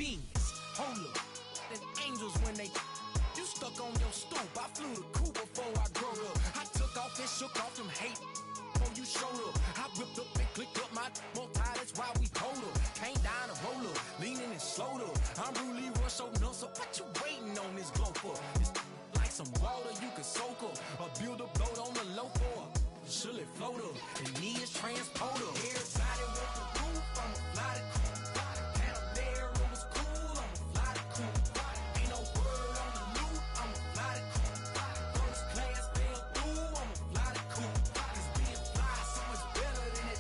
beans. Hold up, them angels when they you stuck on your stoop. I flew the coop before I grew up. I took off and shook off them hate before you showed up. I whipped up and clicked up my multi, that's why we hold up. Came down and roll up, leaning and slowed up. I'm really rush so nuts, so what you waiting on this glow for? It's like some water you can soak up, or build a boat on the low for. Should it float up? The knee is transporter. Everybody want the roof, I'ma fly the coop. Had a bear, it was cool, I'ma fly the coop. Ain't no word on the loop, I'ma fly the coop. First class fell through, I'ma fly the coop. Cause being fly so much better than it.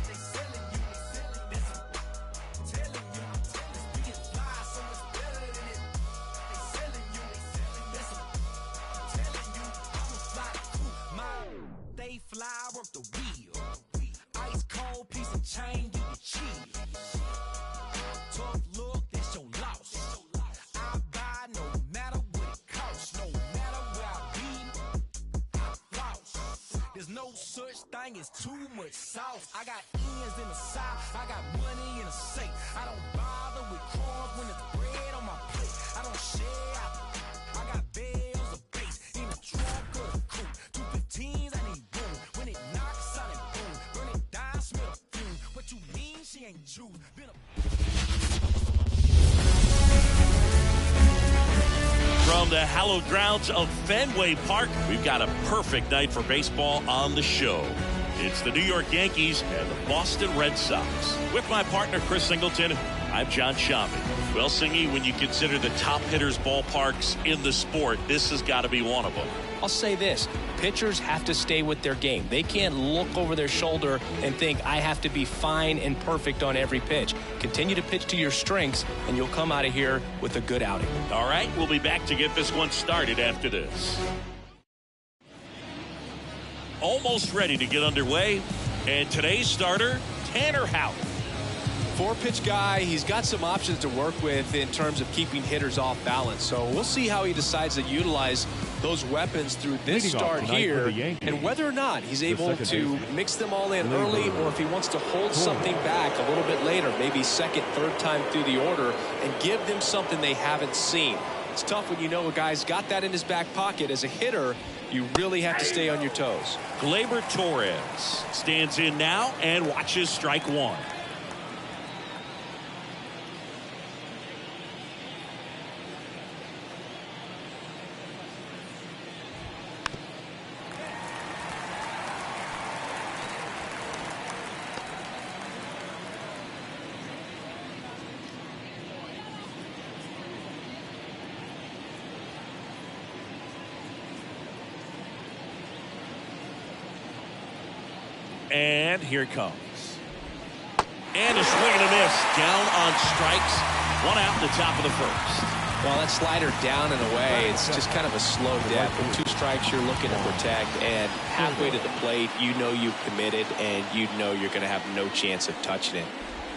They selling you, that's I'm telling you. Cause being fly so much better than it. They selling you, that's I'm telling you. I'ma fly the coop, they fly, work the wheel. Ice cold piece of chain, you can cheat. Tough look, that's your loss. I buy no matter what it costs. No matter where I be, I floss. There's no such thing as too much sauce. I got ends in the south, I got money in the safe. I don't bother with crumbs when it's bread on my plate. I don't share, I got bells of bass in the trunk of the coupe. 215s, I need room. When it knocks out and boom, burn it down, smell the fume. What you mean she ain't true? From the hallowed grounds of Fenway Park, we've got a perfect night for baseball on the show. It's the New York Yankees and the Boston Red Sox. With my partner, Chris Singleton, I'm John Shammy. Well, Singy, when you consider the top hitters' ballparks in the sport, this has got to be one of them. I'll say this. Pitchers have to stay with their game. They can't look over their shoulder and think, I have to be fine and perfect on every pitch. Continue to pitch to your strengths, and you'll come out of here with a good outing. All right, we'll be back to get this one started after this. Almost ready to get underway. And today's starter, Tanner Houck. 4-pitch guy. He's got some options to work with in terms of keeping hitters off balance. So we'll see how he decides to utilize those weapons through this start here, and whether or not he's able to mix them all in early, or if he wants to hold something back a little bit later, maybe second, third time through the order, and give them something they haven't seen. It's tough when you know a guy's got that in his back pocket. As a hitter, you really have to stay on your toes. Gleyber Torres stands in now and watches strike one. And here it comes. And a swing and a miss. Down on strikes. One out in the top of the first. Well, that slider down and away, it's just kind of a slow death. With 2 strikes, you're looking to protect. And halfway to the plate, you know you've committed, and you know you're going to have no chance of touching it.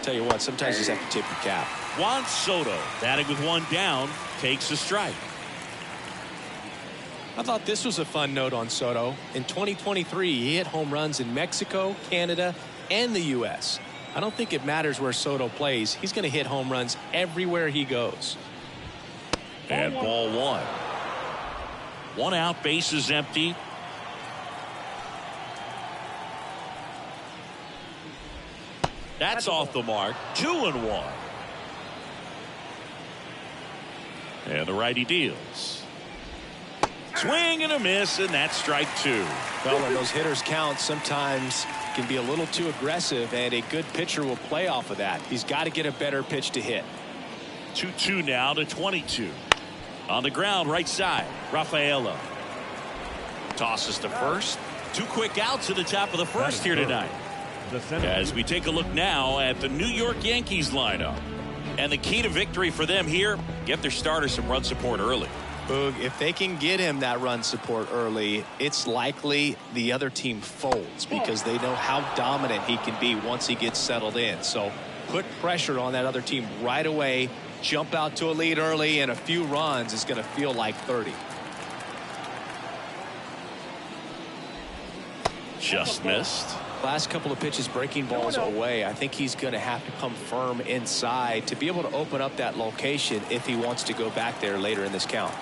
Tell you what, sometimes you just have to tip your cap. Juan Soto, batting with 1 down, takes a strike. I thought this was a fun note on Soto. In 2023, he hit home runs in Mexico, Canada, and the U.S. I don't think it matters where Soto plays. He's going to hit home runs everywhere he goes. And ball 1. 1 out, bases empty. That's off the mark. 2-1. And the righty deals. Swing and a miss, and that's strike 2. Well, when those hitters count, sometimes can be a little too aggressive, and a good pitcher will play off of that. He's got to get a better pitch to hit. 2-2 now to 22. On the ground, right side, Rafaela. Tosses to first. 2 quick outs at the top of the first here tonight. As we take a look now at the New York Yankees lineup. And the key to victory for them here, get their starter some run support early. Boog, if they can get him that run support early, it's likely the other team folds because they know how dominant he can be once he gets settled in. So put pressure on that other team right away, jump out to a lead early, and a few runs is going to feel like 30. Just missed. Last couple of pitches breaking balls away. I think he's going to have to come firm inside to be able to open up that location if he wants to go back there later in this count.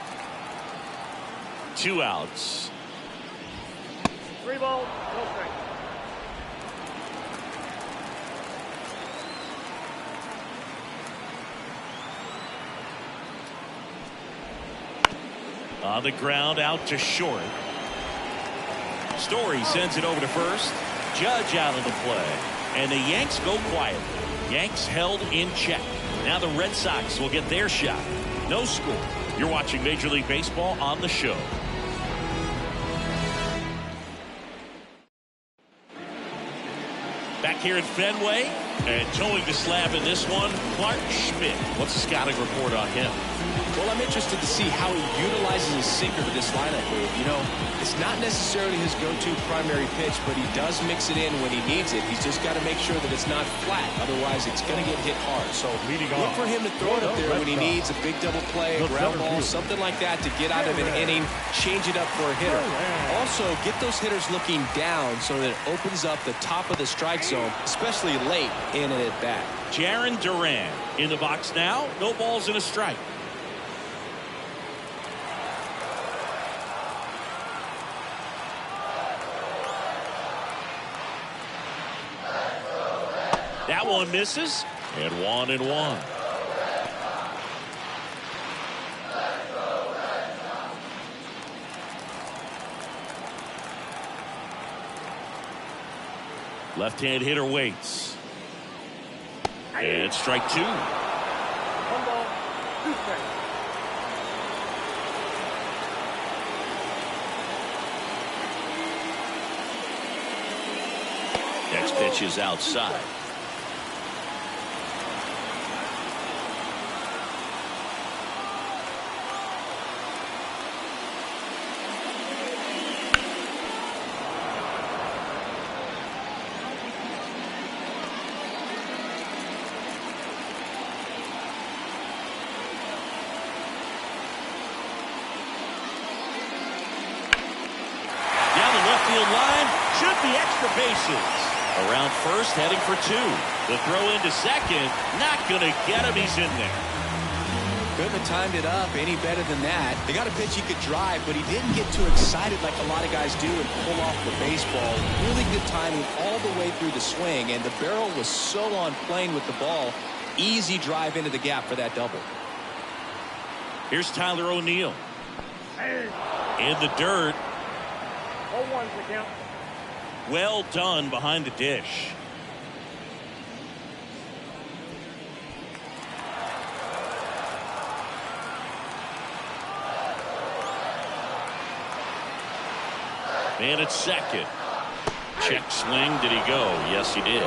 2 outs. 3 balls, no strikes. On the ground, out to short. Story sends it over to first. Judge out of the play. And the Yanks go quiet. Yanks held in check. Now the Red Sox will get their shot. No score. You're watching Major League Baseball on the show. Back here at Fenway. And towing the slab in this one, Clark Schmidt. What's the scouting report on him? Well, I'm interested to see how he utilizes his sinker to this lineup move. You know, it's not necessarily his go-to primary pitch, but he does mix it in when he needs it. He's just got to make sure that it's not flat. Otherwise, it's going to get hit hard. So look for him to throw it up there when he needs a big double play, a ground ball, something like that to get out of an inning, change it up for a hitter. Also, get those hitters looking down so that it opens up the top of the strike zone, especially late in an at-bat. Jarren Duran in the box now. No balls and a strike. That one misses, and 1-1. Left-hand hitter waits. And strike 2. 1 ball, 2 strikes. Next pitch is outside. Line should be extra bases. Around first, heading for 2. The throw into second, not going to get him. He's in there. Couldn't have timed it up any better than that. They got a pitch he could drive, but he didn't get too excited like a lot of guys do and pull off the baseball. Really good timing all the way through the swing, and the barrel was so on plane with the ball. Easy drive into the gap for that double. Here's Tyler O'Neill. In the dirt. 0-1 to count. Well done behind the dish. Man at second. Check swing. Did he go? Yes, he did.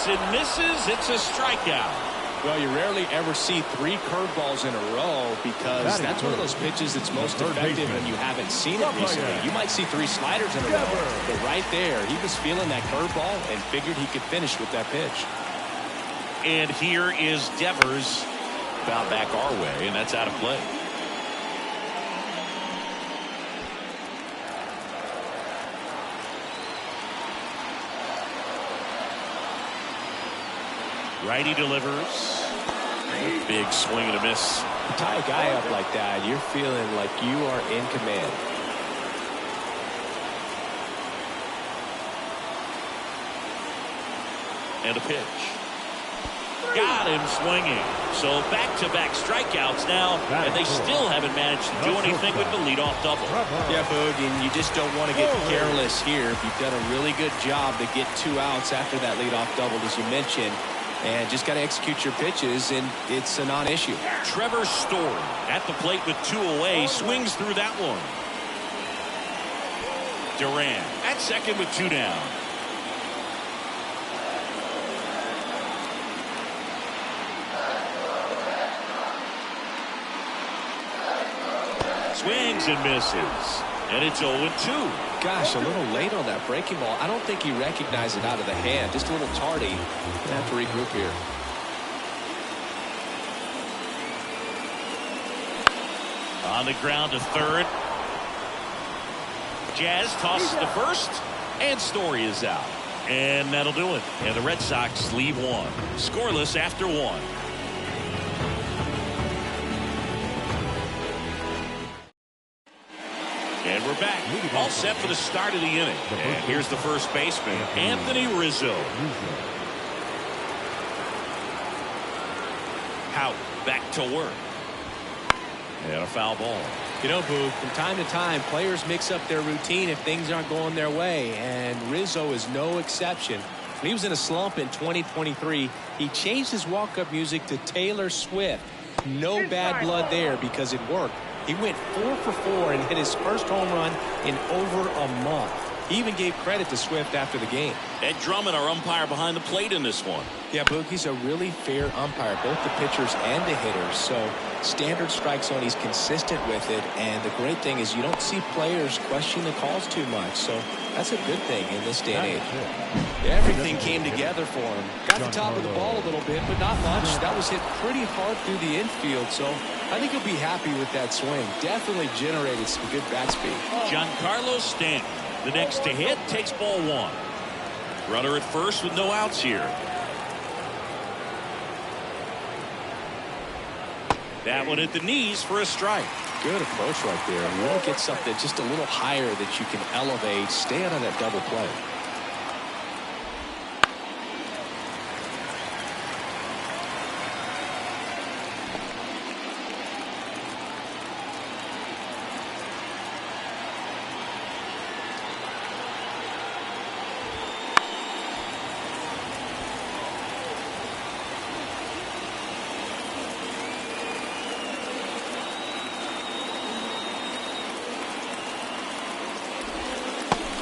And misses. It's a strikeout. Well, you rarely ever see 3 curveballs in a row because that's one of those pitches that's most effective when you haven't seen it recently. You might see 3 sliders in a row, but right there, he was feeling that curveball and figured he could finish with that pitch. And here is Devers. About back our way, and that's out of play. Righty delivers. Big swing and a miss. You tie a guy up like that, you're feeling like you are in command. And a pitch. Got him swinging. So back-to-back strikeouts now, and they still haven't managed to do anything with the leadoff double. Yeah, Boog, and you just don't want to get careless here. You've done a really good job to get 2 outs after that leadoff double, as you mentioned. And just got to execute your pitches, and it's a non-issue. Trevor Story at the plate with 2 away, swings through that one. Duran at second with 2 down. Swings and misses. And it's 0-2. Gosh, a little late on that breaking ball. I don't think he recognized it out of the hand. Just a little tardy. Gonna have to regroup here. On the ground to third. Jazz tosses to first, and Story is out. And that'll do it. And the Red Sox leave one. Scoreless after one. And we're back. All set for the start of the inning. And here's the first baseman, Anthony Rizzo. Hout back to work. And a foul ball. You know, Boog, from time to time, players mix up their routine if things aren't going their way, and Rizzo is no exception. When he was in a slump in 2023, he changed his walk-up music to Taylor Swift. No bad blood there because it worked. He went 4 for 4 and hit his first home run in over a month. He even gave credit to Swift after the game. Ed Drummond, our umpire behind the plate in this one. Yeah, Boog, he's a really fair umpire, both the pitchers and the hitters. So standard strike zone, he's consistent with it. And the great thing is you don't see players question the calls too much. So that's a good thing in this day and age. Everything came together for him. Got the top of the ball a little bit, but not much. That was hit pretty hard through the infield. So I think he'll be happy with that swing. Definitely generated some good bat speed. Giancarlo Stanton, the next to hit, takes ball one. Runner at first with no outs here. That one at the knees for a strike. Good approach right there. You want to get something just a little higher that you can elevate. Stay out of that double play.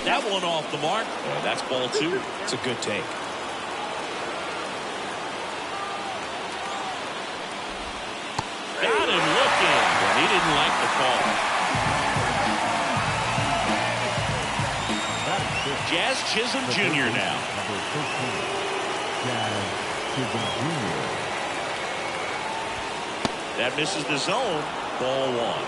That one off the mark. And that's ball two. It's a good take. Got him looking, and he didn't like the call. Jazz Chisholm Jr. now. That misses the zone. Ball one.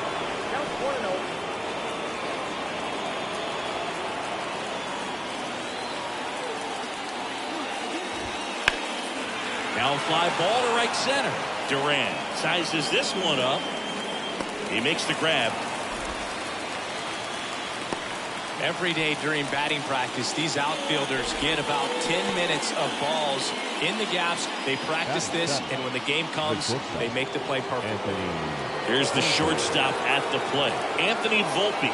Now a fly ball to right center. Durant sizes this one up. He makes the grab. Every day during batting practice, these outfielders get about 10 minutes of balls in the gaps. They practice this, and when the game comes, they make the play perfect. Here's the shortstop at the plate, Anthony Volpe.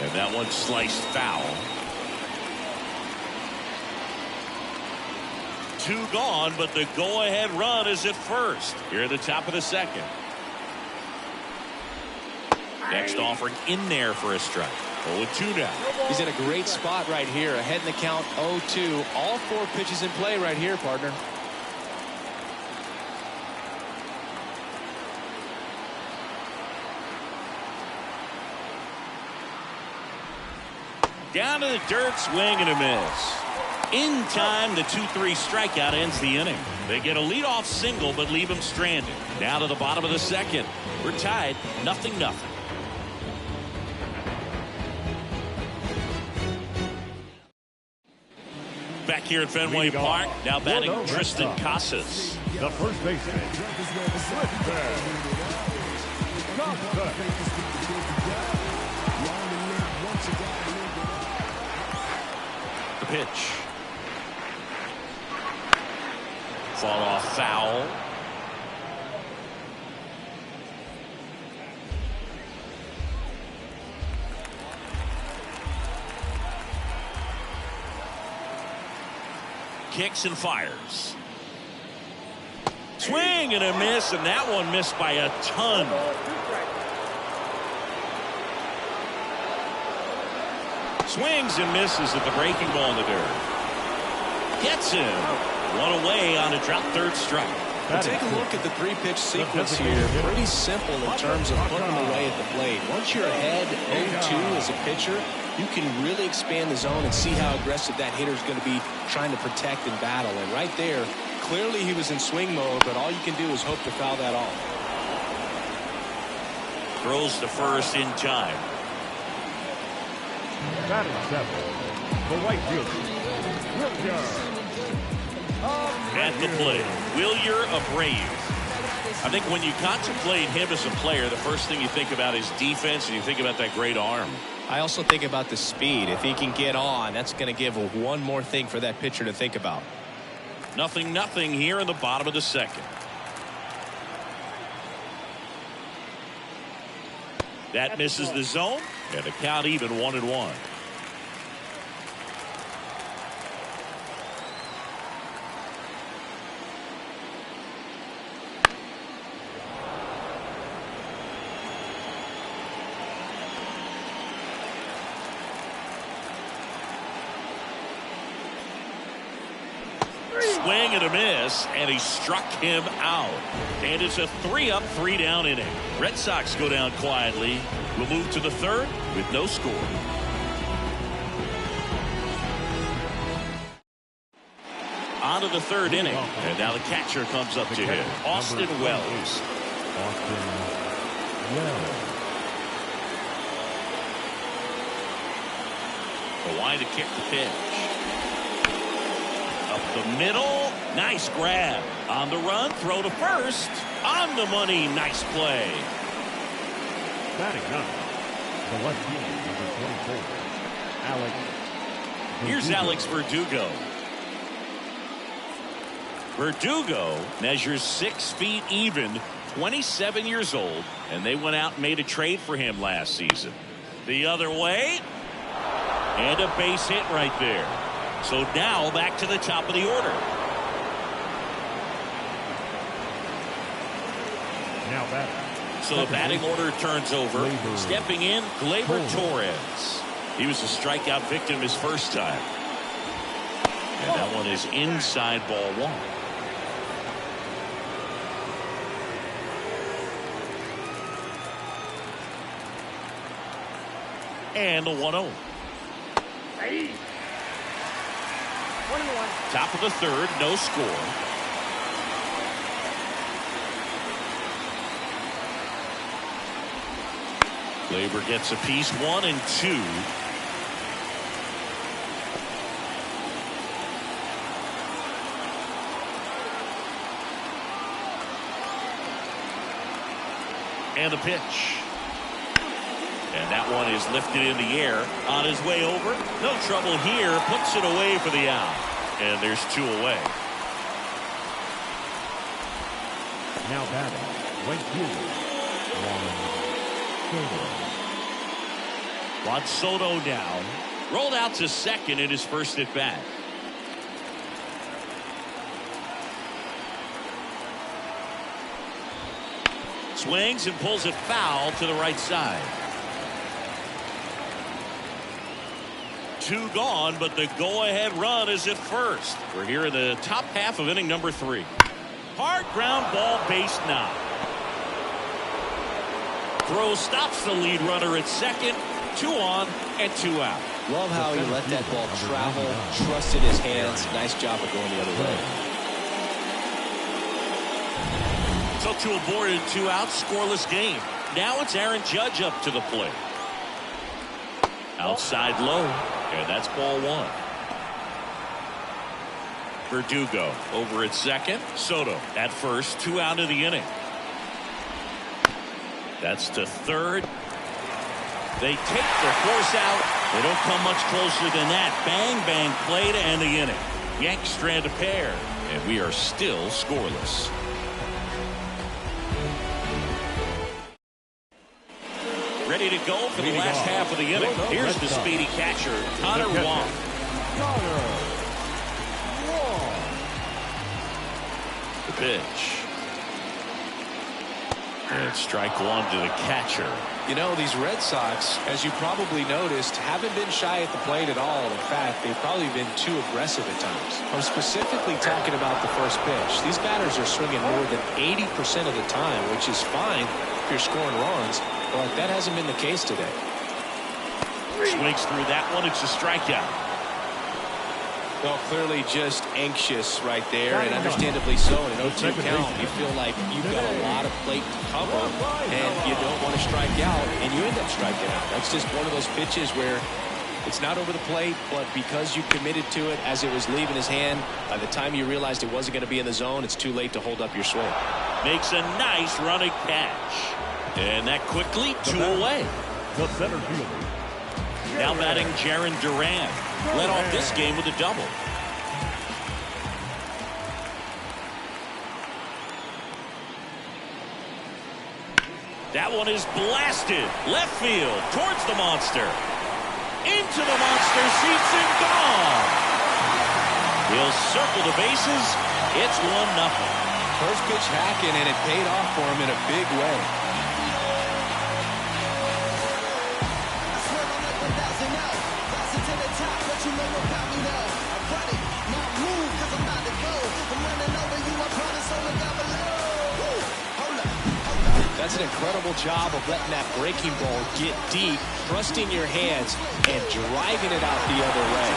And that one sliced foul. 2 gone, but the go-ahead run is at first. Here at the top of the second. Next offering in there for a strike. 0-2 now. He's in a great spot right here. Ahead in the count 0-2. All 4 pitches in play right here, partner. Down to the dirt, swing and a miss. In time, the 2-3 strikeout ends the inning. They get a leadoff single, but leave him stranded. Now to the bottom of the second. We're tied, 0-0. Back here at Fenway Park, now batting Tristan Casas. The first baseman, The pitch. Fall off foul. Kicks and fires. Swing and a miss, and that one missed by a ton. Swings and misses at the breaking ball in the dirt. Gets him. One away on a drop third strike. Take a look at the three-pitch sequence here. Pretty simple in terms of putting them away at the plate. Once you're ahead 0-2 as a pitcher, you can really expand the zone and see how aggressive that hitter is going to be trying to protect and battle. And right there, clearly he was in swing mode, but all you can do is hope to foul that off. Throws to first in time. Batting seven, the right fielder, Wilyer. At the plate, Wilyer Abreu. I think when you contemplate him as a player, the first thing you think about is defense, and you think about that great arm. I also think about the speed. If he can get on, that's going to give one more thing for that pitcher to think about. 0-0 here in the bottom of the second. That misses the zone, and the count even 1-1. Swing and a miss, and he struck him out. And it's a 3-up, 3-down inning. Red Sox go down quietly. We'll move to the third with no score. On to the third inning, and now the catcher comes up to hit. Austin Wells. The line to kick the pitch. Up the middle, nice grab. On the run, throw to first. On the money, nice play. Batting ninth, the left fielder, number 24, Alex. Here's Alex Verdugo. Verdugo measures 6 feet even, 27 years old, and they went out and made a trade for him last season. The other way, and a base hit right there. So now back to the top of the order. Now batting. So the batting order turns over. Stepping in, Gleyber Torres. He was a strikeout victim his first time. And that one is inside ball one. And the 1-0. Top of the third, no score. Gleyber gets a piece, 1 and 2. And the pitch. And that one is lifted in the air on his way over. No trouble here. Puts it away for the out. And there's 2 away. Now batting, right fielder, Juan Soto down. Rolled out to second in his first at bat. Swings and pulls it foul to the right side. 2 gone, but the go-ahead run is at first. We're here in the top half of inning number 3. Hard ground ball, base knock. Throw stops the lead runner at second. 2 on and 2 out. Love how he let that ball travel, trusted his hands. Nice job of going the other way. So 2 aboard and 2 out, scoreless game. Now it's Aaron Judge up to the plate. Outside low, and that's ball 1. Verdugo over at second. Soto at first. 2 out of the inning. That's to third. They take their force out. They don't come much closer than that. Bang, bang play to end the inning. Yanks strand a pair, and we are still scoreless. Ready to go for the last half of the inning. Here's the speedy catcher, Connor Wong. The pitch. And strike one to the catcher. You know, these Red Sox, as you probably noticed, haven't been shy at the plate at all. In fact, they've probably been too aggressive at times. I'm specifically talking about the first pitch. These batters are swinging more than 80% of the time, which is fine if you're scoring runs, but that hasn't been the case today. Swings through that one. It's a strikeout. Well, clearly just anxious right there, and understandably so. In an 0-2 count, you feel like you've got a lot of plate to cover, and you don't want to strike out, and you end up striking out. That's just one of those pitches where it's not over the plate, but because you committed to it as it was leaving his hand, by the time you realized it wasn't going to be in the zone, it's too late to hold up your swing. Makes a nice running catch. And that quickly, 2 away. The center fielder. Now batting Jarren Duran. Led off this game with a double. That one is blasted. Left field towards the monster. Into the monster seats and gone. He'll circle the bases. It's 1-0. First pitch hacking, and it paid off for him in a big way. That's an incredible job of letting that breaking ball get deep, trusting your hands, and driving it out the other way.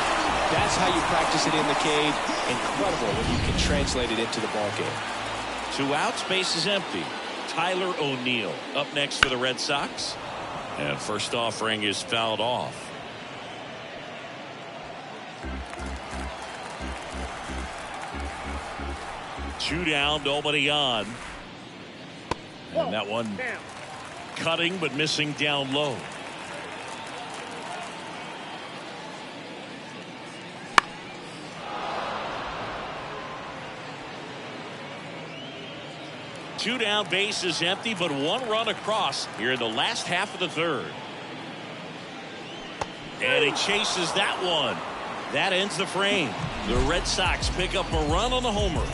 That's how you practice it in the cage. Incredible when you can translate it into the ball game. 2 outs, base is empty. Tyler O'Neill up next for the Red Sox. And first offering is fouled off. Two down, nobody on. And that one cutting but missing down low. Two down, base is empty, but 1 run across here in the last half of the third. And he chases that one. That ends the frame. The Red Sox pick up a run on the homer.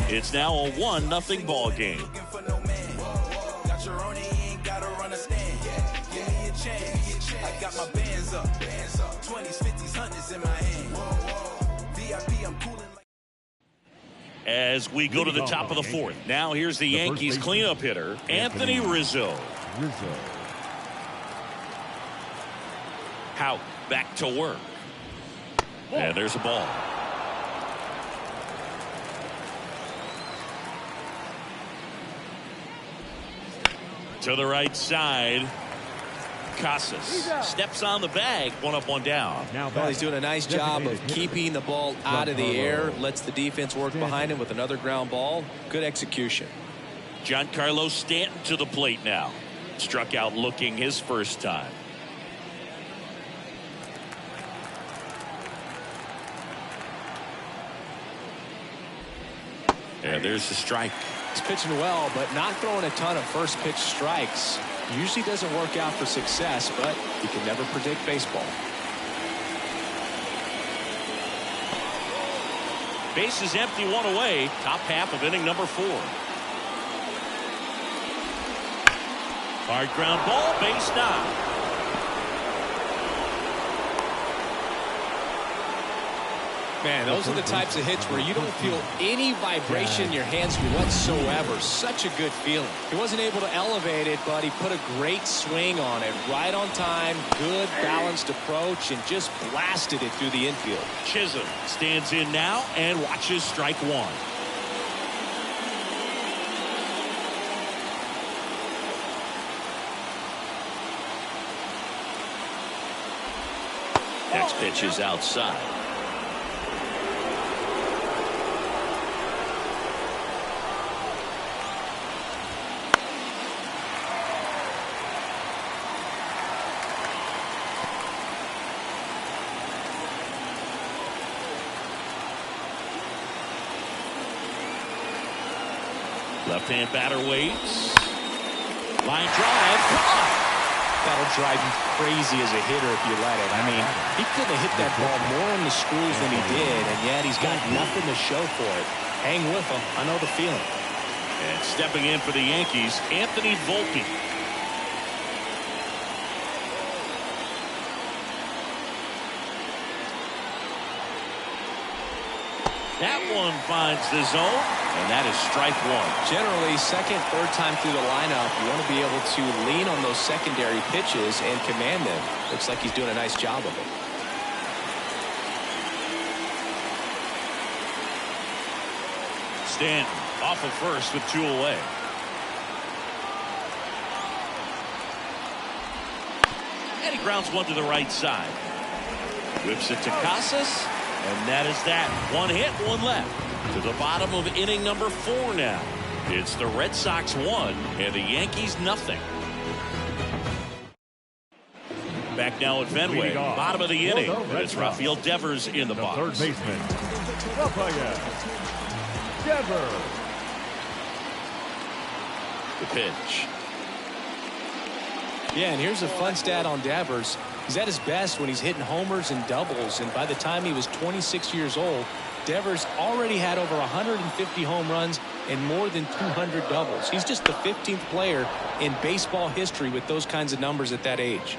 It's now a 1-0 ball game. I got my bands up, 20s, 50s, 100s in my hand. VIP, I'm coolin' like. As we go to the top of the fourth. Now here's the Yankees cleanup hitter, Anthony Rizzo. Hout back to work. And there's a ball. To the right side. Casas steps on the bag. 1 up, 1 down. Well, he's doing a nice job of keeping the ball out of the air. Lets the defense work behind him with another ground ball. Good execution. Giancarlo Stanton to the plate now. Struck out looking his first time. And there's the strike. He's pitching well, but not throwing a ton of first pitch strikes. Usually doesn't work out for success, but you can never predict baseball. Base is empty, 1 away. Top half of inning number 4. Hard ground ball, base knock. Man, those are the types of hits where you don't feel any vibration in your hands whatsoever. Such a good feeling. He wasn't able to elevate it, but he put a great swing on it. Right on time, good balanced approach, and just blasted it through the infield. Chisholm stands in now and watches strike 1. Next pitch is outside. Left-hand batter waits. Line drive. That'll drive you crazy as a hitter if you let it. I mean, he couldn't have hit that ball more on the screws than he did, and yet he's got nothing to show for it. Hang with him. I know the feeling. And stepping in for the Yankees, Anthony Volpe. That one finds the zone, and that is strike one. Generally, second, third time through the lineup, you want to be able to lean on those secondary pitches and command them. Looks like he's doing a nice job of it. Stanton off of first with 2 away. And he grounds one to the right side. Whips it to Casas. And that is that. 1 hit, 1 left. To the bottom of inning number 4 now. It's the Red Sox 1 and the Yankees nothing. Back now at Fenway. Bottom of the inning. It's Rafael Devers in the box. Third baseman, Rafael Devers. The pitch. Yeah, and here's a fun stat on Devers. He's at his best when he's hitting homers and doubles, and by the time he was 26 years old, Devers already had over 150 home runs and more than 200 doubles. He's just the 15th player in baseball history with those kinds of numbers at that age.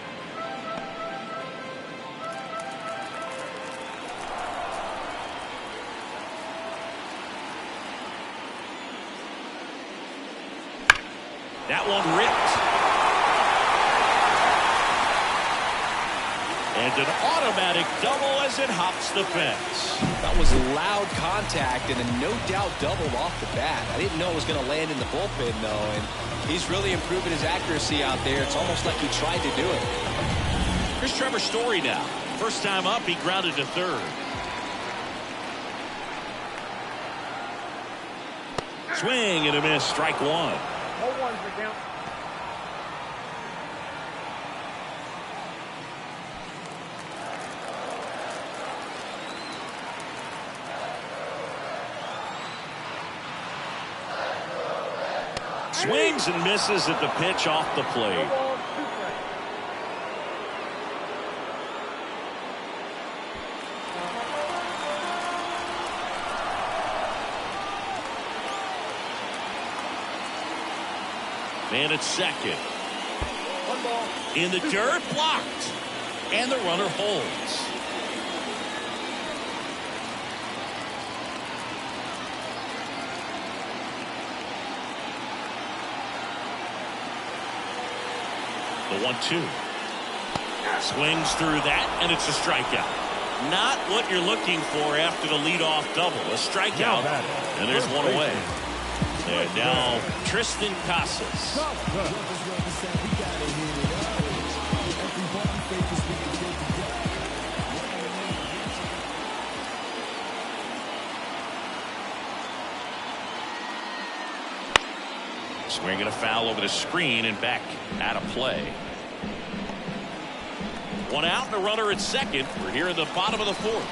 That one ripped. And an automatic double as it hops the fence. That was loud contact and a no-doubt double off the bat. I didn't know it was going to land in the bullpen, though, and he's really improving his accuracy out there. It's almost like he tried to do it. Here's Trevor Story now. First time up, he grounded to third. Swing and a miss, strike one. 0-1's the count. Swings and misses at the pitch off the plate. 2 balls, 2 strikes. Man at second. 1 ball. In the dirt, blocked. And the runner holds. The 1-2. Swings through that, and it's a strikeout. Not what you're looking for after the leadoff double. A strikeout, and there's one away. And now Tristan Casas. Swinging a foul over the screen and back out of play. 1 out and a runner at second. We're here in the bottom of the 4th.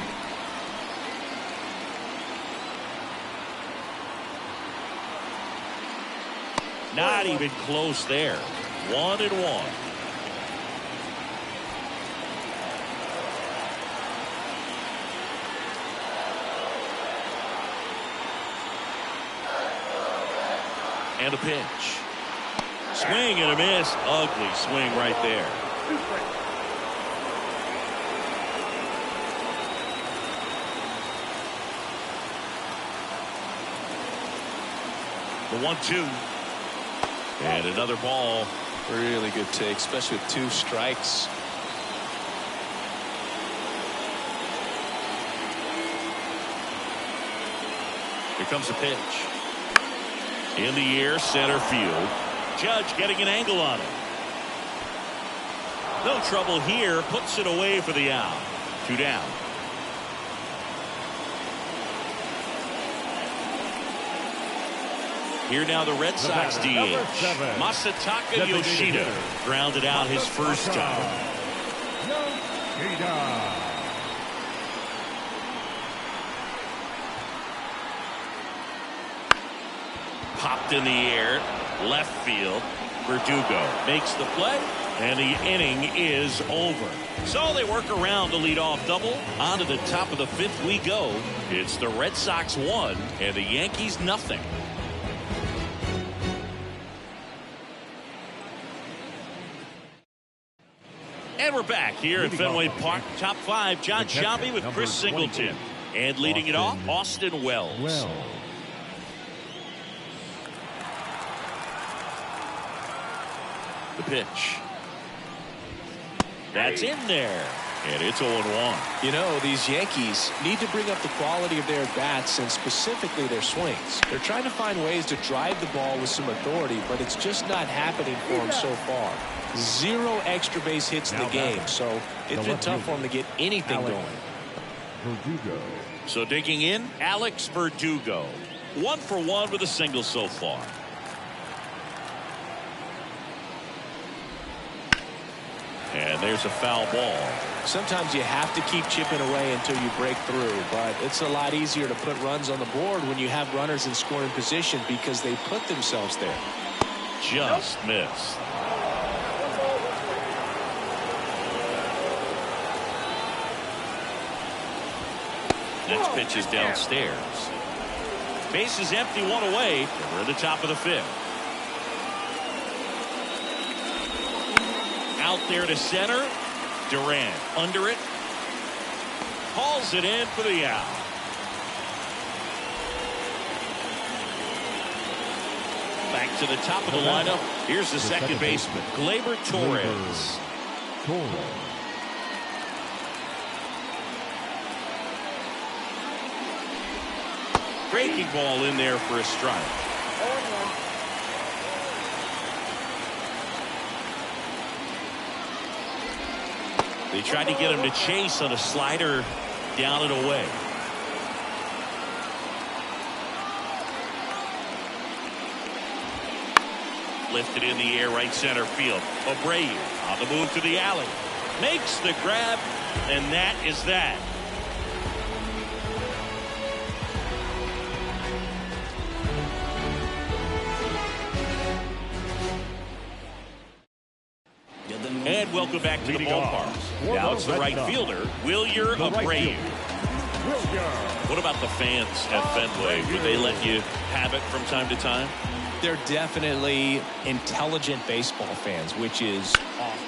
Not even close there. 1-1. And a pitch. Swing and a miss. Ugly swing right there. 2 strikes. The 1-2. And another ball. Really good take, especially with 2 strikes. Here comes a pitch. In the air, center field. Judge getting an angle on it. No trouble here. Puts it away for the out. 2 down. Here now the Red Sox DH. Masataka Yoshida grounded out his first time. Popped in the air, left field. Verdugo makes the play, and the inning is over. So they work around the leadoff double. On to the top of the 5th we go. It's the Red Sox 1 and the Yankees nothing. And we're back here at Fenway Park. Top 5, John Shelby with Chris Singleton. And leading it off, Austin Wells. The pitch. That's in there. And it's 0-1. You know, these Yankees need to bring up the quality of their bats and specifically their swings. They're trying to find ways to drive the ball with some authority, but it's just not happening for them so far. 0 extra base hits in the game, so it's been tough for them to get anything going. Verdugo. So digging in, Alex Verdugo. 1 for 1 with a single so far. And there's a foul ball. Sometimes you have to keep chipping away until you break through, but it's a lot easier to put runs on the board when you have runners in scoring position because they put themselves there. Just missed. Next pitch is downstairs. Base is empty, 1 away. We're at the top of the 5th. Out there to center. Durant under it. Hauls it in for the out. Back to the top of the lineup. Here's the second baseman, Gleyber Torres. Breaking ball in there for a strike. They tried to get him to chase on a slider down and away. Lifted in the air, right center field. Abreu on the move to the alley. Makes the grab, and that is that. And welcome back to the ballpark. Now it's the right fielder, Wilyer Abreu. What about the fans at Fenway? Would they let you have it from time to time? They're definitely intelligent baseball fans, which is awesome.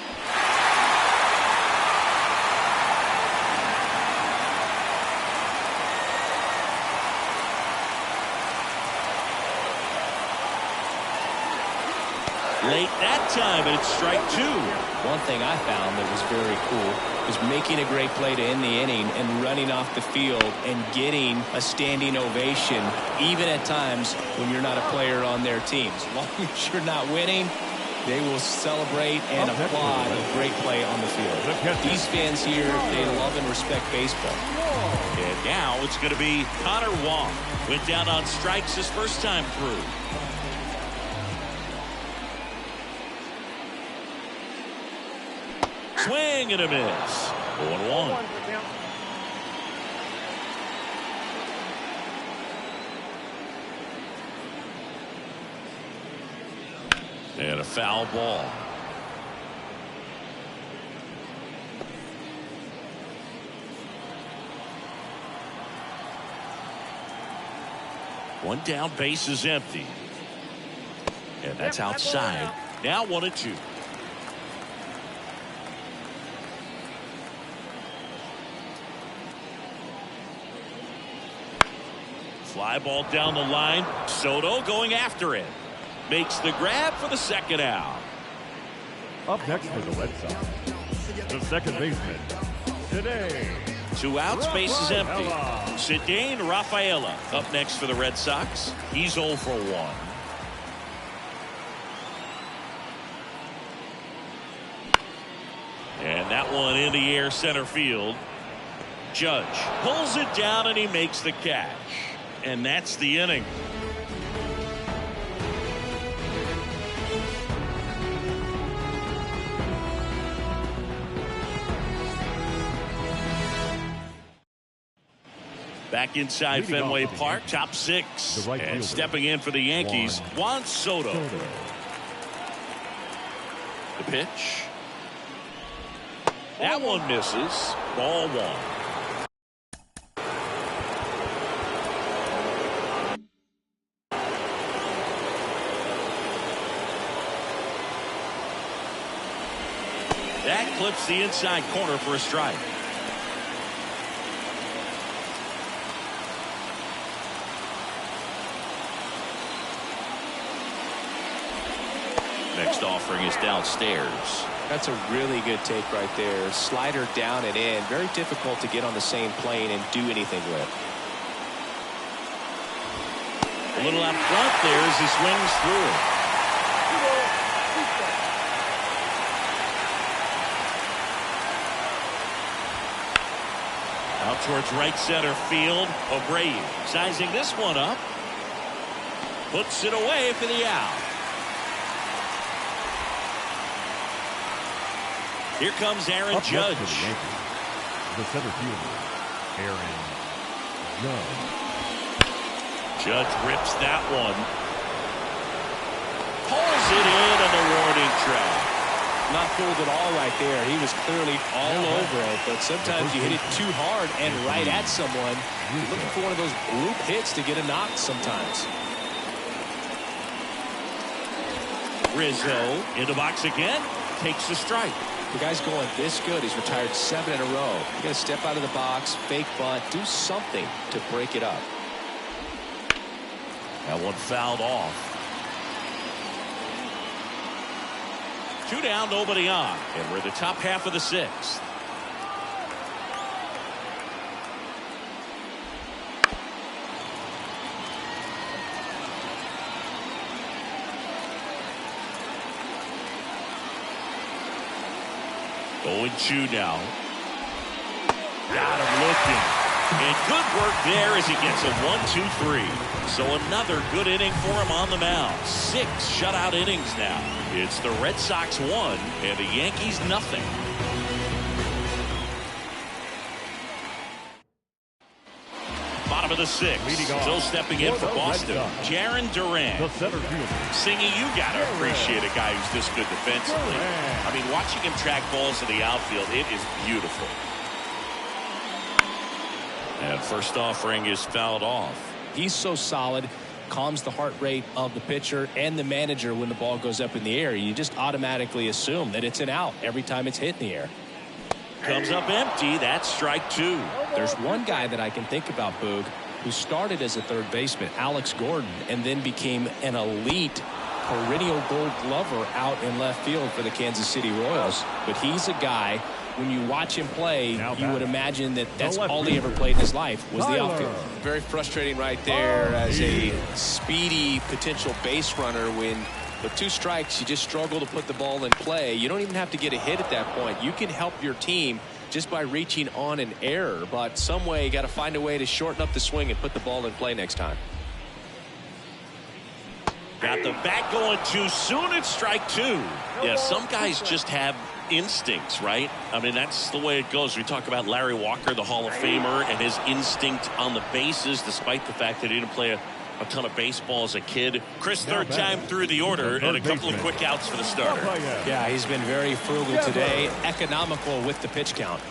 Late that time, and it's strike 2. One thing I found that was very cool was making a great play to end the inning and running off the field and getting a standing ovation, even at times when you're not a player on their team. As long as you're not winning, they will celebrate and applaud a great play on the field. These fans here, they love and respect baseball. And now it's going to be Connor Wong. Went down on strikes his first time through. Swing and a miss. 0-1. And a foul ball. One down, base is empty. And that's outside. Now 1-2. Fly ball down the line. Soto going after it. Makes the grab for the second out. Up next for the Red Sox, the second baseman, today. 2 outs, base is empty. Cedane Rafaela up next for the Red Sox. He's 0 for 1. And that one in the air center field. Judge pulls it down and he makes the catch. And that's the inning. Back inside Fenway Park, top 6. And stepping in for the Yankees, Juan Soto. The pitch. That one misses. Ball 1. That clips the inside corner for a strike. Next offering is downstairs. That's a really good take right there. Slider down and in. Very difficult to get on the same plane and do anything with. A little out front there as he swings through it. Out towards right center field. Abreu sizing this one up. Puts it away for the out. Here comes Aaron Judge. For the Yankees, the center fielder, Aaron Judge. Judge rips that one. Pulls it in on the warning track. Not fooled at all right there. He was clearly all over it, but sometimes you hit it too hard and right at someone. You're looking for one of those group hits to get a knock sometimes. Rizzo in the box again. Takes the strike. The guy's going this good. He's retired 7 in a row. You got to step out of the box, fake bunt, do something to break it up. That one fouled off. 2 down, nobody on. And we're the top half of the 6th. Going 2 now. Got him looking. And good work there as he gets a 1-2-3. So another good inning for him on the mound. 6 shutout innings now. It's the Red Sox 1 and the Yankees nothing. Bottom of the 6th. Still stepping in for Boston. Jarren Duran. The center fielder. Singy, you got to appreciate a guy who's this good defensively. I mean, watching him track balls in the outfield, it is beautiful. And first offering is fouled off. He's so solid, calms the heart rate of the pitcher and the manager when the ball goes up in the air. You just automatically assume that it's an out every time it's hit in the air. Comes up empty. That's strike 2. There's one guy that I can think about, Boog, who started as a third baseman, Alex Gordon, and then became an elite perennial gold glover out in left field for the Kansas City Royals. But he's a guy, when you watch him play, you would imagine that that's all he ever played in his life was the outfield. Very frustrating right there as a speedy potential base runner when with 2 strikes you just struggle to put the ball in play. You don't even have to get a hit at that point. You can help your team just by reaching on an error, but some way you got to find a way to shorten up the swing and put the ball in play next time. Got the bat going too soon. It's strike 2. Yeah, some guys just have instincts, right? I mean, that's the way it goes. We talk about Larry Walker, the Hall of Famer, and his instinct on the bases, despite the fact that he didn't play a ton of baseball as a kid. Chris, third time through the order, and a couple of quick outs for the starter. Yeah, he's been very frugal today, economical with the pitch count.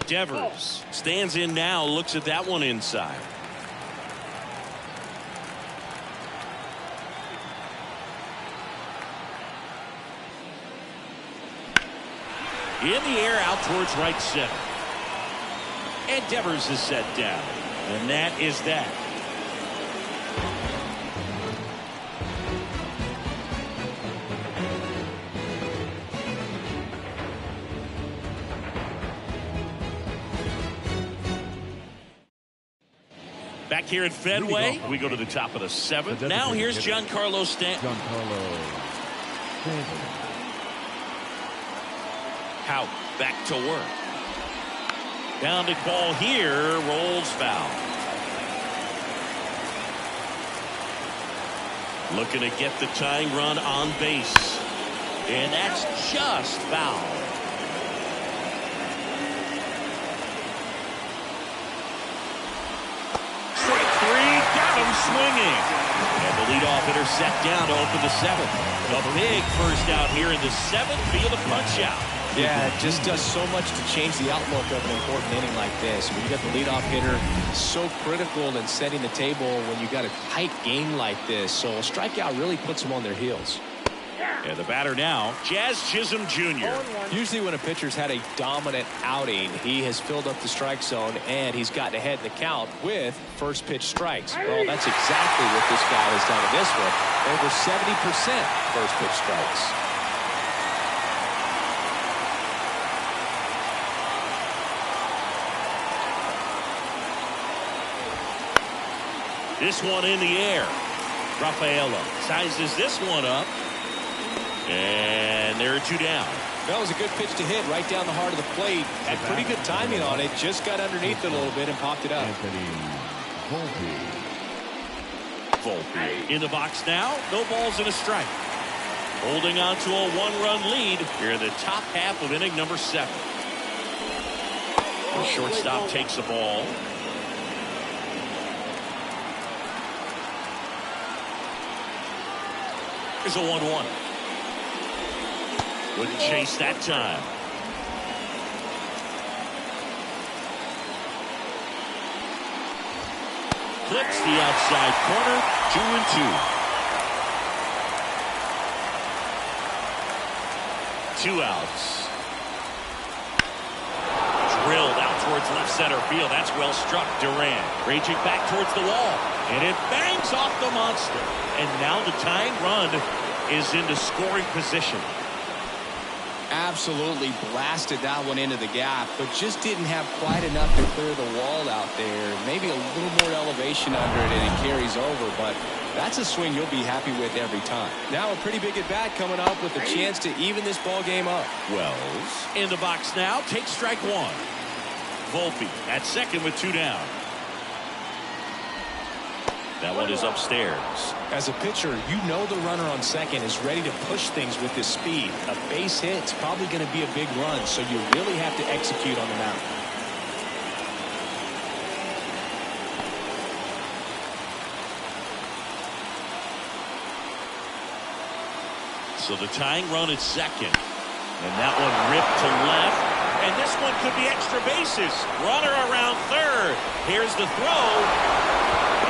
Devers stands in now, looks at that one inside. In the air out towards right center. And Devers is set down. And that is that. Back here at Fenway, we go to the top of the 7th. Now here's Giancarlo Stanton. Hout back to work. Downed ball here, rolls foul. Looking to get the tying run on base. And that's just foul. Strike 3, got him swinging. And the leadoff hitter set down to open the 7th. A big first out here in the 7th via the punch out. Yeah, it just does so much to change the outlook of an important inning like this. When you got the leadoff hitter, so critical in setting the table when you got a tight game like this. So a strikeout really puts them on their heels. And the batter now, Jazz Chisholm Jr. Usually when a pitcher's had a dominant outing, he has filled up the strike zone and he's gotten ahead in the count with first pitch strikes. Well, that's exactly what this guy has done in this one. Over 70% first pitch strikes. This one in the air. Rafaela sizes this one up. And there are two down. That was a good pitch to hit right down the heart of the plate. Had pretty good timing on it. Just got underneath it a little bit and popped it up. Volpe in the box now. No balls and a strike. Holding on to a one-run lead here in the top half of inning number 7. The shortstop takes the ball. Here's a 1-1. Wouldn't chase that time. Clips the outside corner. 2-2. 2 outs. Drilled out towards left center field. That's well struck. Duran raging back towards the wall. And it bangs off the monster. And now the tying run is into scoring position. Absolutely blasted that one into the gap, but just didn't have quite enough to clear the wall out there. Maybe a little more elevation under it and it carries over, but that's a swing you'll be happy with every time. Now a pretty big at bat coming up with a chance to even this ball game up. Wells in the box now. Takes strike 1. Volpe at second with 2 down. That one is upstairs. As a pitcher, you know the runner on second is ready to push things with his speed. A base hit's probably going to be a big run, so you really have to execute on the mound. So the tying run is second. And that one ripped to left. And this one could be extra bases. Runner around third. Here's the throw.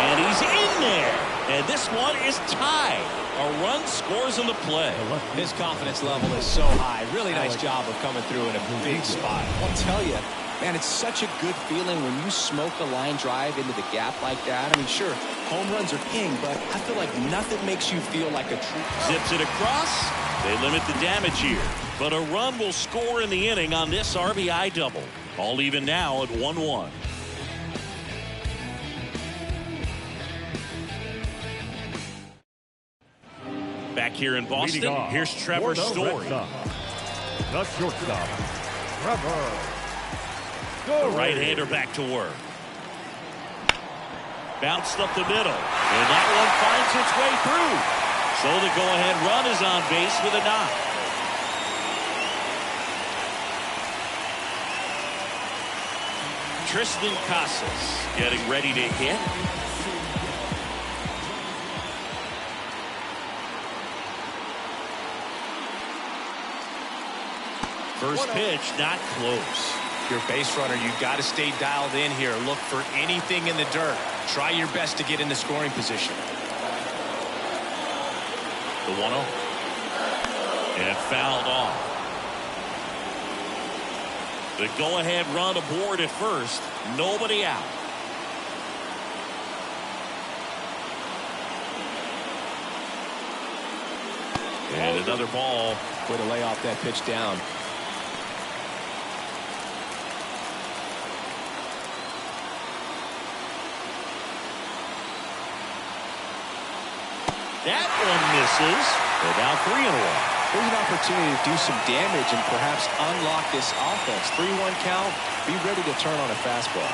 And he's in there. And this one is tied. A run scores in the play. His confidence level is so high. Really nice job of coming through in a big spot. I'll tell you, man, it's such a good feeling when you smoke a line drive into the gap like that. I mean, sure, home runs are king, but I feel like nothing makes you feel like a true. Zips it across. They limit the damage here. But a run will score in the inning on this RBI double. All even now at 1-1. Back here in Boston, here's Trevor Story. The shortstop, Trevor The right-hander back to work. Bounced up the middle. And that one finds its way through. So the go-ahead run is on base with a knock. Tristan Casas getting ready to hit. First pitch, not close. Your base runner, you've got to stay dialed in here. Look for anything in the dirt. Try your best to get in the scoring position. The 1-0. And fouled off. The go-ahead run aboard at first. Nobody out. And another ball. Way to lay off that pitch down. That one misses. They're now 3-1. Here's an opportunity to do some damage and perhaps unlock this offense. 3-1 count. Be ready to turn on a fastball.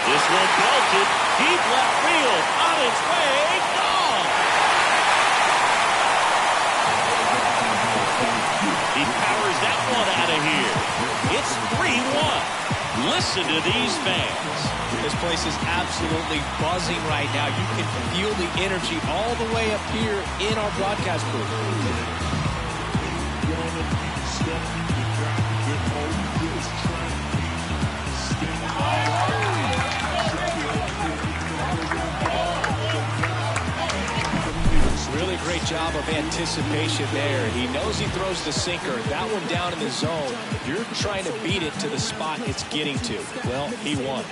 This one belted deep left field. On its way. Gone. He powers that one out of here. It's 3-1. Listen to these fans. This place is absolutely buzzing right now. You can feel the energy all the way up here in our broadcast booth. job of anticipation there. He knows he throws the sinker. That one down in the zone. You're trying to beat it to the spot it's getting to. Well, he won.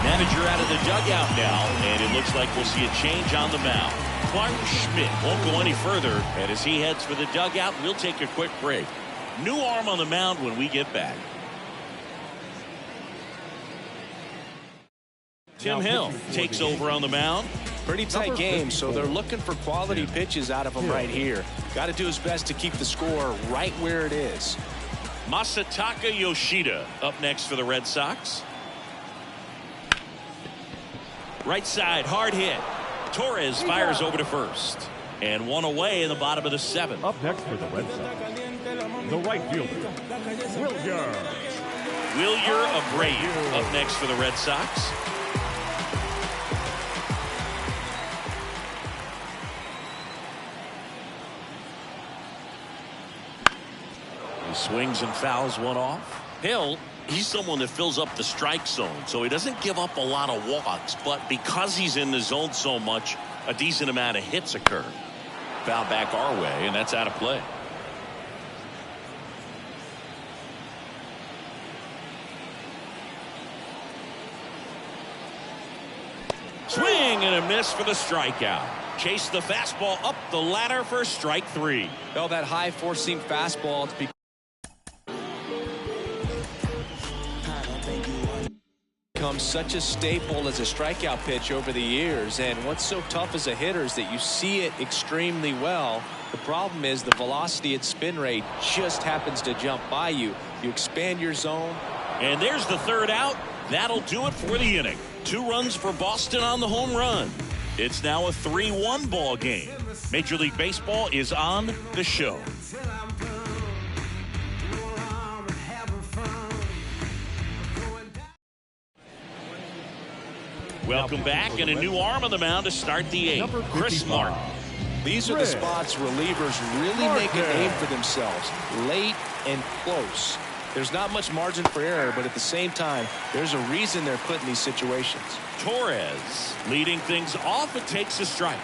Manager out of the dugout now, and it looks like we'll see a change on the mound. Clark Schmidt won't go any further, and as he heads for the dugout, we'll take a quick break. New arm on the mound when we get back. Tim Hill takes over on the mound. Pretty tight game, so they're looking for quality pitches out of him right here. Got to do his best to keep the score right where it is. Masataka Yoshida up next for the Red Sox. Right side, hard hit. Torres fires over to first. And one away in the bottom of the seventh. Up next for the Red Sox, the right fielder, Wilyer Abreu up next for the Red Sox. He swings and fouls one off. Hill, he's someone that fills up the strike zone, so he doesn't give up a lot of walks, but because he's in the zone so much, a decent amount of hits occur. Foul back our way, and that's out of play. Swing and a miss for the strikeout. Chase the fastball up the ladder for strike three. Well, that high four-seam fastball, it's become such a staple as a strikeout pitch over the years, and what's so tough as a hitter is that you see it extremely well. The problem is the velocity and spin rate just happens to jump by you. You expand your zone. And there's the third out. That'll do it for the inning. 2 runs for Boston on the home run. It's now a 3-1 ball game. Major League Baseball is on the show. Welcome back, and a new arm on the mound to start the 8th. Chris Martin. These are the spots relievers really make a name for themselves. Late and close. There's not much margin for error, but at the same time, there's a reason they're put in these situations. Torres leading things off. It takes a strike.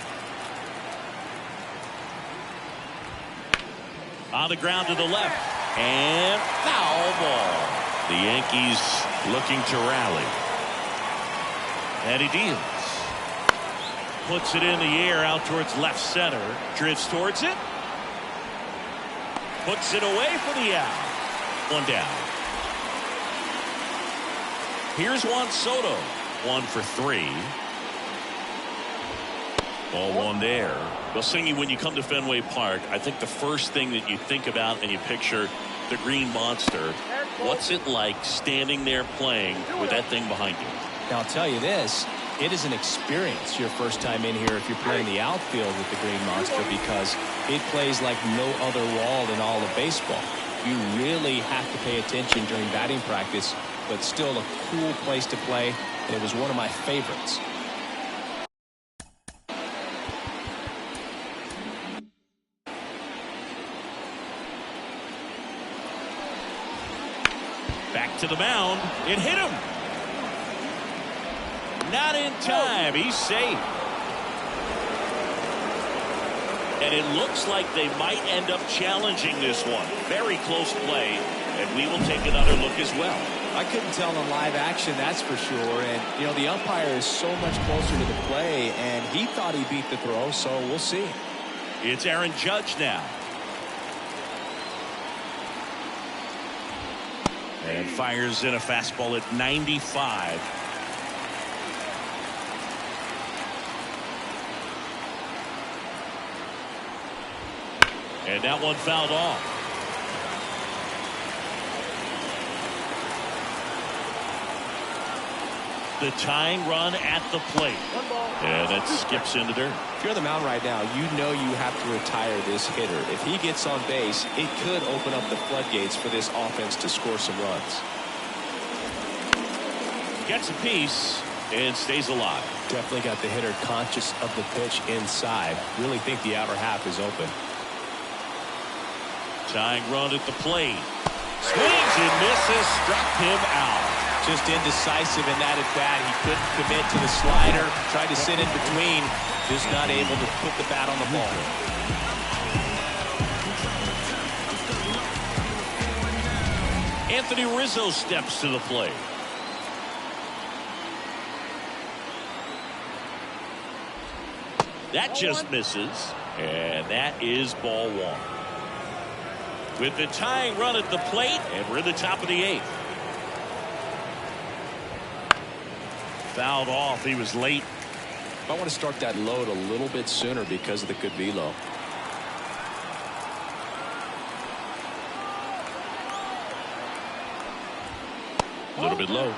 On the ground to the left. And foul ball. The Yankees looking to rally. And he deals. Puts it in the air out towards left center. Drifts towards it. Puts it away for the out. 1 down. Here's Juan Soto. 1 for 3. Ball 1 there. Well, Singy, when you come to Fenway Park, I think the first thing that you think about and you picture the Green Monster. What's it like standing there playing with that thing behind you? Now, I'll tell you this. It is an experience your first time in here if you're playing the outfield with the Green Monster, because it plays like no other wall in all of baseball. You really have to pay attention during batting practice, but still a cool place to play, and it was one of my favorites. Back to the mound. It hit him. Not in time. He's safe. And it looks like they might end up challenging this one. Very close play, and we will take another look as well. I couldn't tell in live action, that's for sure. And, you know, the umpire is so much closer to the play, and he thought he beat the throw, so we'll see. It's Aaron Judge now. And fires in a fastball at 95. And that one fouled off. The tying run at the plate. And that skips into dirt. If you're on the mound right now, you know you have to retire this hitter. If he gets on base, it could open up the floodgates for this offense to score some runs. Gets a piece and stays alive. Definitely got the hitter conscious of the pitch inside. Really think the outer half is open. Tying run at the plate. Swings and misses, struck him out. Just indecisive in that at bat. He couldn't commit to the slider. Tried to sit in between. Just not able to put the bat on the ball. Anthony Rizzo steps to the plate. That just misses. And that is ball one. With the tying run at the plate, and we're at the top of the 8th. Fouled off. He was late. I want to start that load a little bit sooner because of the good velo. A little bit low.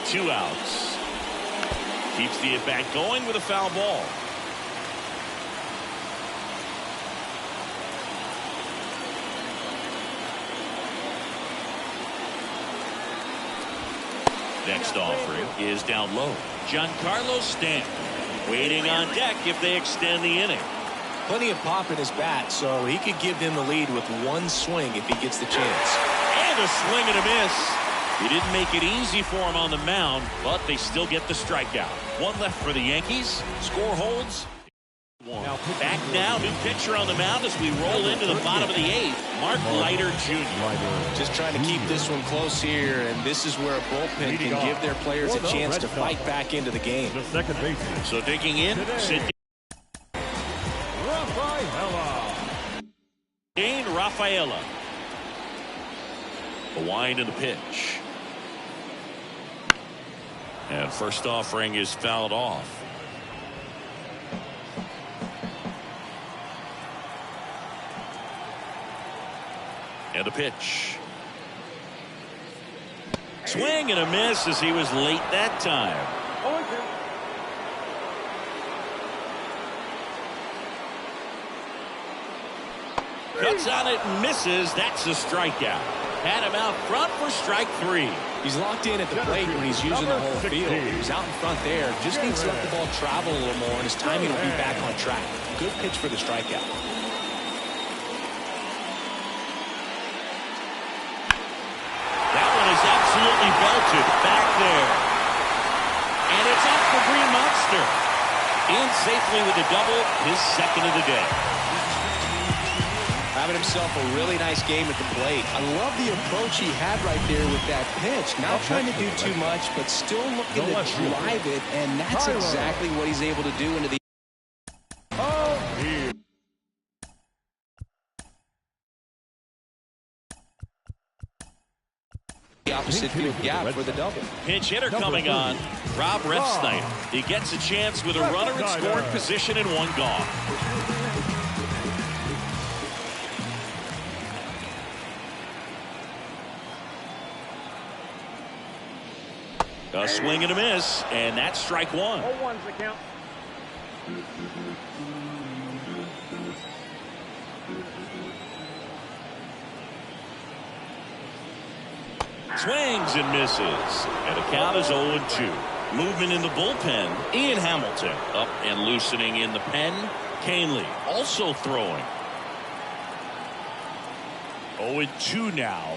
Two outs. Keeps the at-bat going with a foul ball. Next offering is down low. Giancarlo Stanton waiting on deck if they extend the inning. Plenty of pop in his bat, so he could give them the lead with one swing if he gets the chance. And a swing and a miss. He didn't make it easy for him on the mound, but they still get the strikeout. One left for the Yankees. Score holds. Back now, new pitcher on the mound as we roll into the bottom of the 8th. Mark Leiter Jr. Just trying to keep this one close here, and this is where a bullpen can give their players a chance to fight back into the game. The second baseman. So digging in, Dane Rafaela. A wind in the pitch. And first offering is fouled off. And a pitch. Swing and a miss as he was late that time. Cuts on it and misses. That's a strikeout. Had him out front for strike 3. He's locked in at the plate when he's using the whole field. He's out in front there. Just needs to let the ball travel a little more, and his timing will be back on track. Good pitch for the strikeout. That one is absolutely belted back there. And it's off the Green Monster. In safely with a double, his second of the day. Having himself a really nice game at the plate. I love the approach he had right there with that pitch. Not trying to do too much, but still looking to drive it, and that's exactly what he's able to do into the opposite field gap for the double. Pinch hitter coming on. Rob Refsnyder. He gets a chance with a runner in scoring position and one gone. A swing and a miss, and that's strike 1. 0-1's the count. Swings and misses, and the count is 0-2. Movement in the bullpen. Ian Hamilton up and loosening in the pen. Canely also throwing. 0-2 now.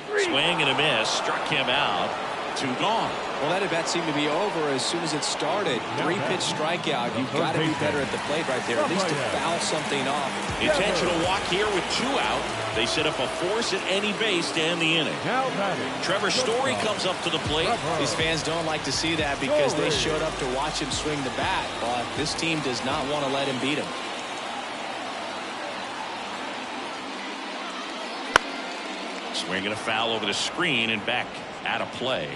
Swing and a miss, struck him out. 2 gone. Well, that at-bat seemed to be over as soon as it started. 3-pitch strikeout. You've got to be better at the plate right there, at least to foul something off. Intentional walk here with 2 out. They set up a force at any base to end the inning. Trevor Story comes up to the plate. These fans don't like to see that because they showed up to watch him swing the bat, but this team does not want to let him beat him. Swinging a foul over the screen and back out of play.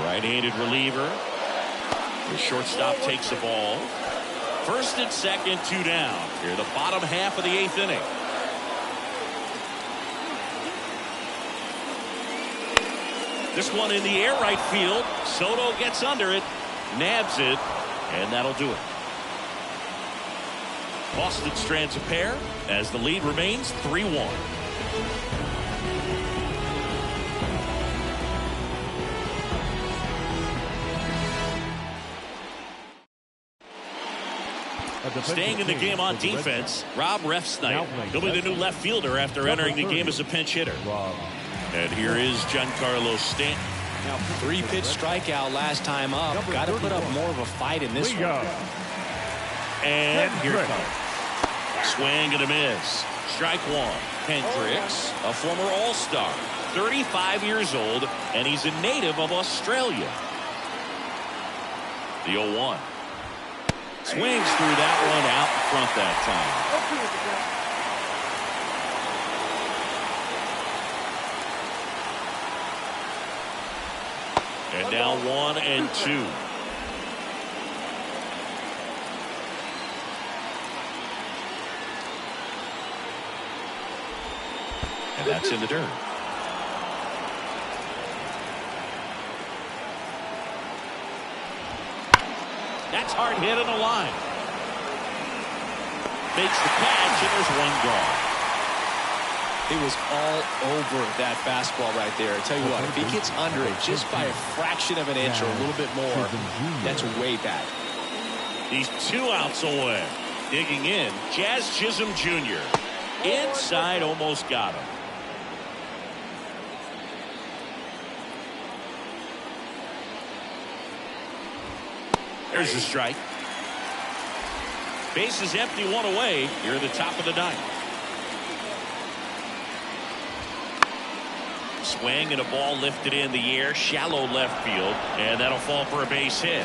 Right-handed reliever. The shortstop takes the ball. First and second, 2 down. Here, the bottom half of the 8th inning. This one in the air right field. Soto gets under it, nabs it, and that'll do it. Boston strands a pair as the lead remains 3-1. Staying in the game on defense, Rob Refsnyder. He'll be the new left fielder after entering the game as a pinch hitter. And here is Giancarlo Stanton. Now, 3-pitch strikeout last time up. Got to put up more of a fight in this one. And here it comes. Swing and a miss. Strike one. Hendricks, a former All-Star, 35 years old, and he's a native of Australia. The 0-1. Swings through that one out in front that time. And now 1-2. And that's in the dirt. That's hard hit on the line. Makes the catch, and there's one gone. It was all over that fastball right there. I tell you what, if he gets under it just by a fraction of an inch or a little bit more, that's way back. He's 2 outs away. Digging in, Jazz Chisholm Jr. Inside, almost got him. There's a strike. Base is empty, 1 away. Here at the top of the 9th. Swing and a ball lifted in the air, shallow left field, and that'll fall for a base hit.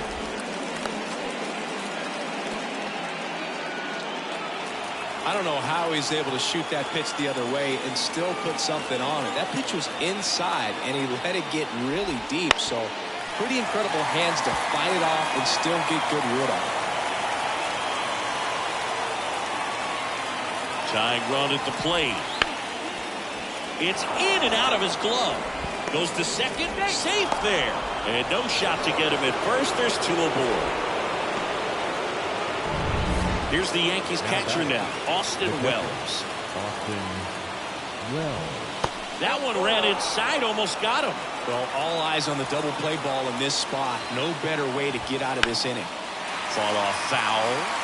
I don't know how he's able to shoot that pitch the other way and still put something on it. That pitch was inside, and he let it get really deep, so pretty incredible hands to fight it off and still get good wood on it. Tying run at the plate. It's in and out of his glove. Goes to second, safe there. And no shot to get him at first. There's 2 aboard. Here's the Yankees catcher now, Austin Wells. That one ran inside, almost got him. Well, all eyes on the double play ball in this spot. No better way to get out of this inning. Fought off foul.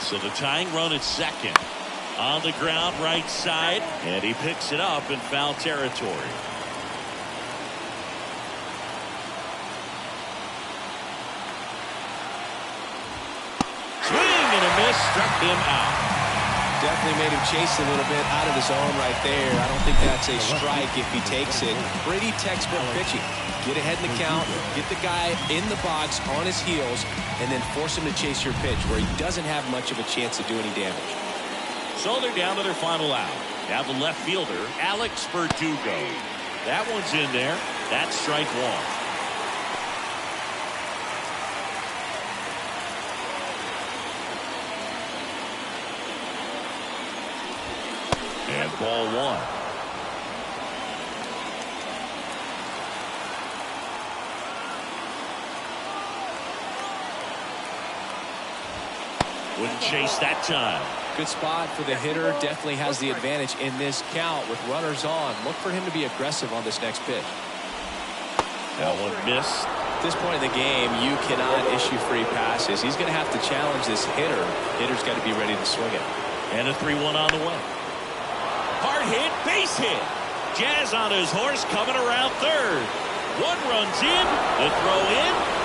So the tying run at second. On the ground, right side, and he picks it up in foul territory. Swing and a miss, struck him out. Definitely made him chase a little bit out of his own right there. I don't think that's a strike if he takes it. Pretty textbook pitching. Get ahead in the count, get the guy in the box on his heels, and then force him to chase your pitch where he doesn't have much of a chance to do any damage. So they're down to their final out. Now the left fielder, Alex Verdugo. That one's in there. That's strike one. And ball one. Wouldn't chase that time. Good spot for the hitter. Definitely has the advantage in this count with runners on. Look for him to be aggressive on this next pitch. That one missed. At this point in the game, you cannot issue free passes. He's going to have to challenge this hitter. Hitter's got to be ready to swing it. And a 3-1 on the way. Hard hit, base hit. Jazz on his horse coming around third. One runs in, the throw in.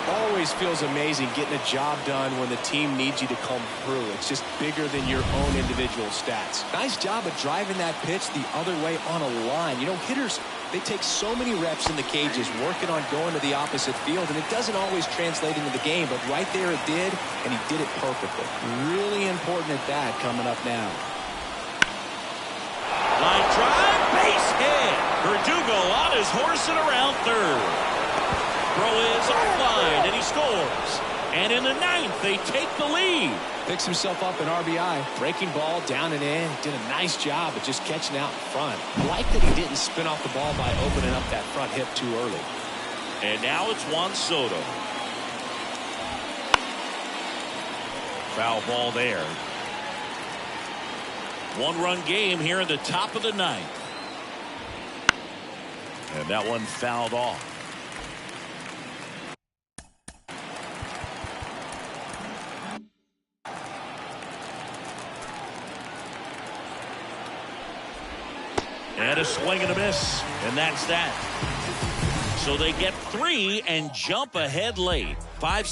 Always feels amazing getting a job done when the team needs you to come through. It's just bigger than your own individual stats. Nice job of driving that pitch the other way on a line. You know, hitters They take so many reps in the cages working on going to the opposite field, and it doesn't always translate into the game, but right there it did, and he did it perfectly. Really important at that coming up now. Line drive, base hit. Verdugo on his horse and around third. Throw is offline, and he scores. And in the ninth, they take the lead. Picks himself up an RBI. Breaking ball down and in. Did a nice job of just catching out in front. I like that he didn't spin off the ball by opening up that front hip too early. And now it's Juan Soto. Foul ball there. One-run game here in the top of the ninth. And that one fouled off. And a swing and a miss. And that's that. So they get 3 and jump ahead late. 5-6.